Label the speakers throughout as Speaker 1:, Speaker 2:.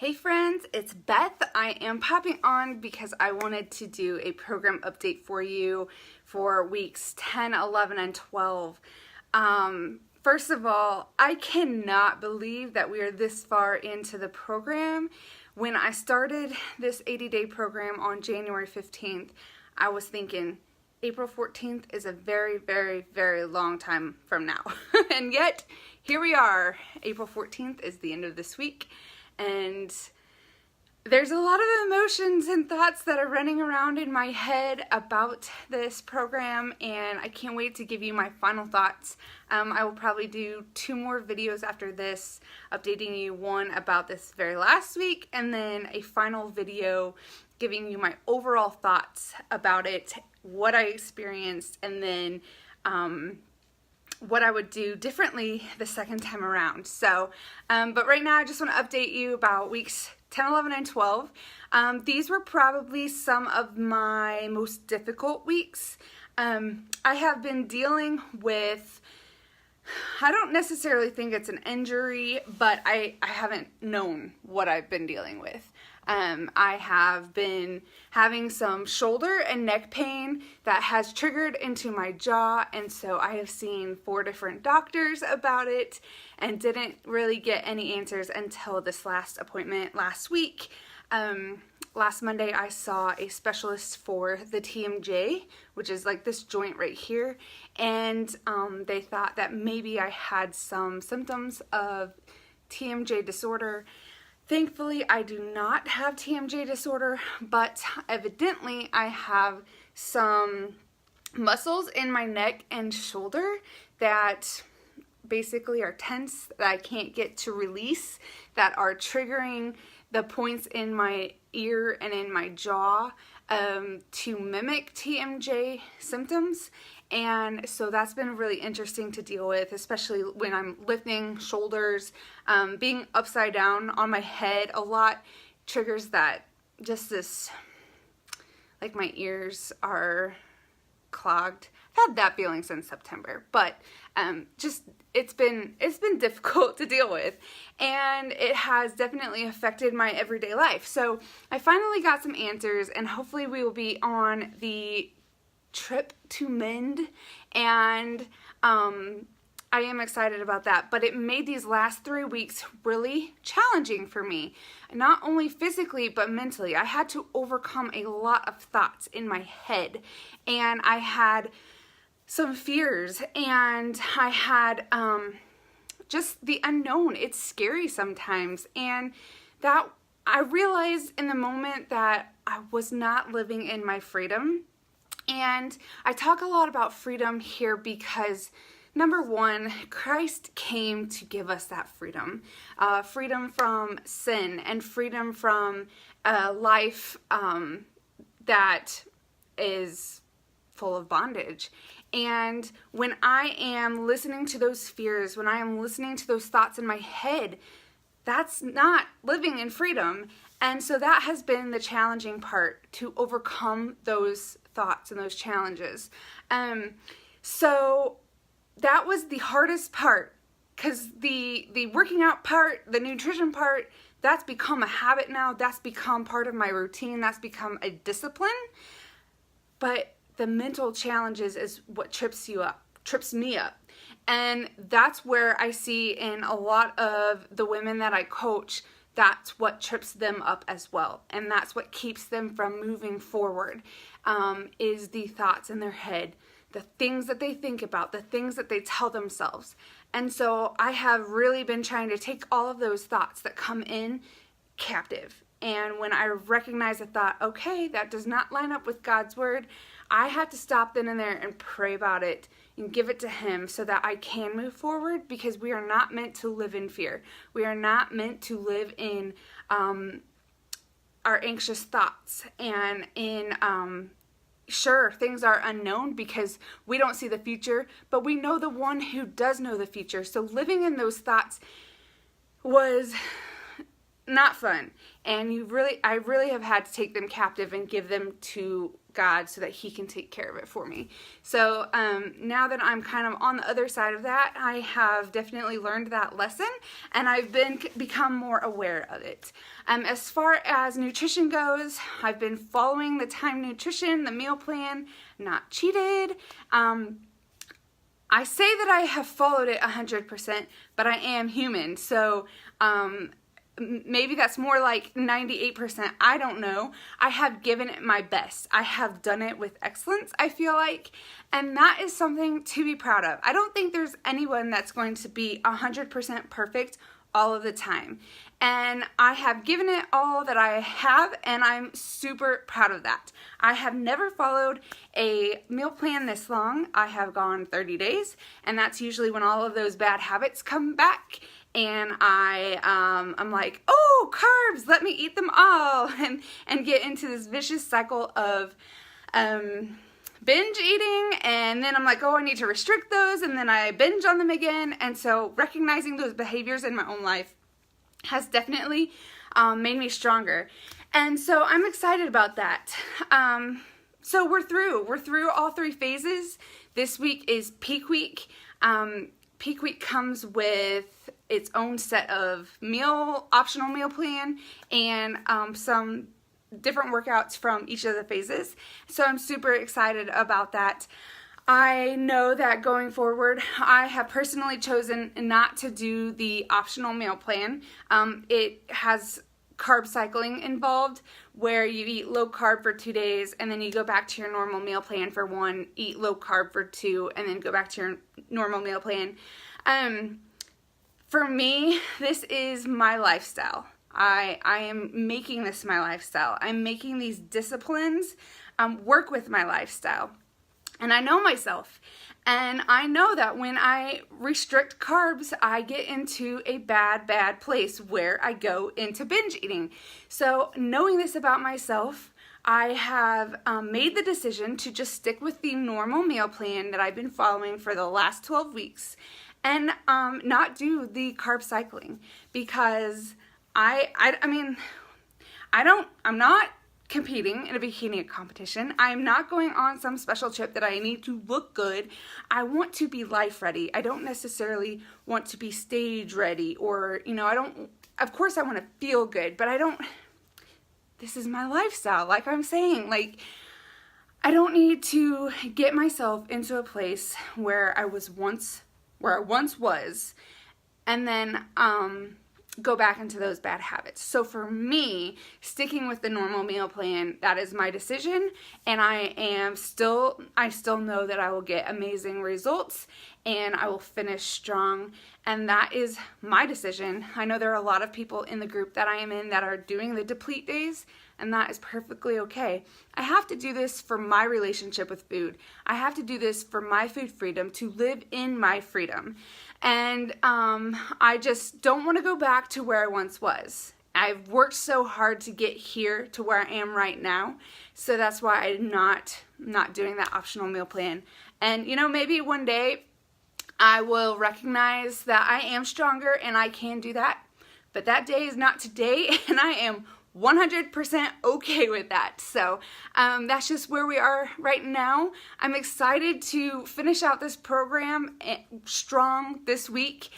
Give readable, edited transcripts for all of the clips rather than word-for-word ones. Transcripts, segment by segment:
Speaker 1: Hey friends, it's Beth. I am popping on because I wanted to do a program update for you for weeks 10, 11, and 12. First of all, I cannot believe that we are this far into the program. When I started this 80-day program on January 15th, I was thinking April 14th is a very, very, very long time from now. And yet, here we are. April 14th is the end of this week. And there's a lot of emotions and thoughts that are running around in my head about this program, and I can't wait to give you my final thoughts. I will probably do 2 more videos after this, updating you, one about this very last week, and then a final video giving you my overall thoughts about it, what I experienced, and then what I would do differently the second time around. So, but right now I just want to update you about weeks 10, 11, and 12. These were probably some of my most difficult weeks. I have been dealing with, I don't necessarily think it's an injury, but I haven't known what I've been dealing with. I have been having some shoulder and neck pain that has triggered into my jaw, and so I have seen 4 different doctors about it and didn't really get any answers until this last appointment last week. Last Monday I saw a specialist for the TMJ, which is like this joint right here, and they thought that maybe I had some symptoms of TMJ disorder. Thankfully, I do not have TMJ disorder, but evidently I have some muscles in my neck and shoulder that basically are tense, that I can't get to release, that are triggering the points in my ear and in my jaw to mimic TMJ symptoms. And so that's been really interesting to deal with, especially when I'm lifting shoulders. Being upside down on my head a lot triggers that, just this, like my ears are clogged. I've had that feeling since September, but just it's been difficult to deal with, and it has definitely affected my everyday life. So I finally got some answers, and hopefully we will be on the trip to mend, and I am excited about that. But it made these last 3 weeks really challenging for me, not only physically but mentally. I had to overcome a lot of thoughts in my head, and I had some fears, and I had just the unknown. It's scary sometimes, and that I realized in the moment that I was not living in my freedom. And I talk a lot about freedom here because, number one, Christ came to give us that freedom. Freedom from sin and freedom from a life that is full of bondage. And when I am listening to those fears, when I am listening to those thoughts in my head, that's not living in freedom. And so that has been the challenging part, to overcome those thoughts and those challenges. So that was the hardest part, because the working out part, the nutrition part, that's become a habit now. That's become part of my routine. That's become a discipline. But the mental challenges is what trips me up. And that's where I see in a lot of the women that I coach, that's what trips them up as well. And that's what keeps them from moving forward, is the thoughts in their head, the things that they think about, the things that they tell themselves. And so I have really been trying to take all of those thoughts that come in captive. And when I recognize a thought, okay, that does not line up with God's word, I have to stop then and there and pray about it and give it to Him so that I can move forward, because we are not meant to live in fear. We are not meant to live in our anxious thoughts and in, sure, things are unknown because we don't see the future, but we know the one who does know the future. So living in those thoughts was not fun, and I really have had to take them captive and give them to God so that he can take care of it for me. So now that I'm kind of on the other side of that, I have definitely learned that lesson, and I've become more aware of it. As far as nutrition goes, I've been following the Time Nutrition, the meal plan, not cheated. I say that I have followed it 100%, but I am human, so maybe that's more like 98%. I don't know. I have given it my best. I have done it with excellence, I feel like, and that is something to be proud of. I don't think there's anyone that's going to be 100% perfect all of the time, and I have given it all that I have, and I'm super proud of that. I have never followed a meal plan this long. I have gone 30 days, and that's usually when all of those bad habits come back, and I'm like, oh, carbs, let me eat them all, and get into this vicious cycle of binge eating, and then I'm like, oh, I need to restrict those, and then I binge on them again. And so recognizing those behaviors in my own life has definitely made me stronger, and so I'm excited about that. So we're through all 3 phases. This week is peak week. Peak week comes with its own set of optional meal plan, and some different workouts from each of the phases. So I'm super excited about that. I know that going forward, I have personally chosen not to do the optional meal plan. It has carb cycling involved, where you eat low carb for 2 days, and then you go back to your normal meal plan for 1, eat low carb for 2, and then go back to your normal meal plan. For me, this is my lifestyle. I am making this my lifestyle. I'm making these disciplines work with my lifestyle. And I know myself. And I know that when I restrict carbs, I get into a bad place where I go into binge eating. So knowing this about myself, I have made the decision to just stick with the normal meal plan that I've been following for the last 12 weeks and not do the carb cycling, because I'm not competing in a bikini competition. I'm not going on some special trip that I need to look good. I want to be life ready. I don't necessarily want to be stage ready, or, of course I want to feel good, but this is my lifestyle. Like I'm saying, I don't need to get myself into a place where I once was, and then, go back into those bad habits. So for me, sticking with the normal meal plan, that is my decision, and I still know that I will get amazing results and I will finish strong, and that is my decision. I know there are a lot of people in the group that I am in that are doing the deplete days, and that is perfectly okay. I have to do this for my relationship with food. I have to do this for my food freedom, to live in my freedom. And I just don't want to go back to where I once was. I've worked so hard to get here to where I am right now, so that's why I'm not doing that optional meal plan. And maybe one day I will recognize that I am stronger and I can do that, but that day is not today, and I am 100% okay with that. So that's just where we are right now. I'm excited to finish out this program strong this week,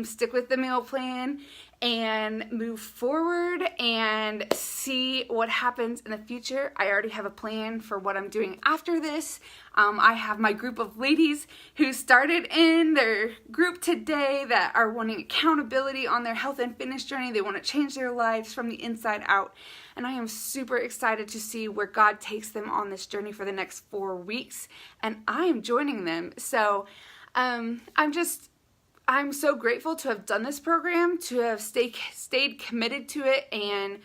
Speaker 1: stick with the meal plan, and move forward and see what happens in the future. I already have a plan for what I'm doing after this. I have my group of ladies who started in their group today that are wanting accountability on their health and fitness journey. They want to change their lives from the inside out. And I am super excited to see where God takes them on this journey for the next 4 weeks. And I am joining them. So I'm so grateful to have done this program, to have stayed committed to it, and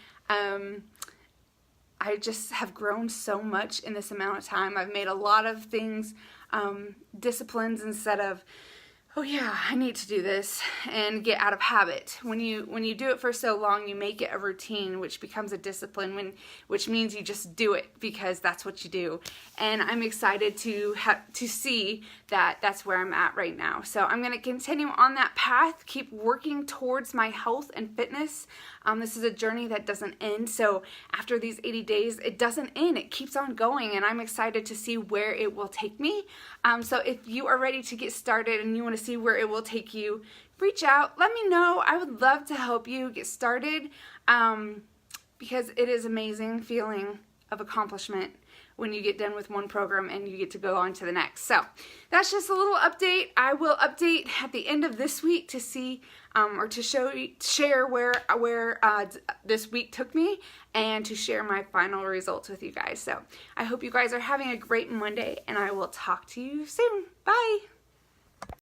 Speaker 1: I just have grown so much in this amount of time. I've made a lot of things disciplines instead of, oh yeah, I need to do this, and get out of habit. When you do it for so long, you make it a routine, which becomes a discipline, which means you just do it because that's what you do. And I'm excited to see that that's where I'm at right now. So I'm going to continue on that path, keep working towards my health and fitness. This is a journey that doesn't end. So after these 80 days, it doesn't end. It keeps on going, and I'm excited to see where it will take me. So if you are ready to get started and you want to see where it will take you, reach out. Let me know. I would love to help you get started because it is amazing feeling of accomplishment when you get done with one program and you get to go on to the next. So that's just a little update. I will update at the end of this week to see or to share where this week took me and to share my final results with you guys. So I hope you guys are having a great Monday, and I will talk to you soon. Bye.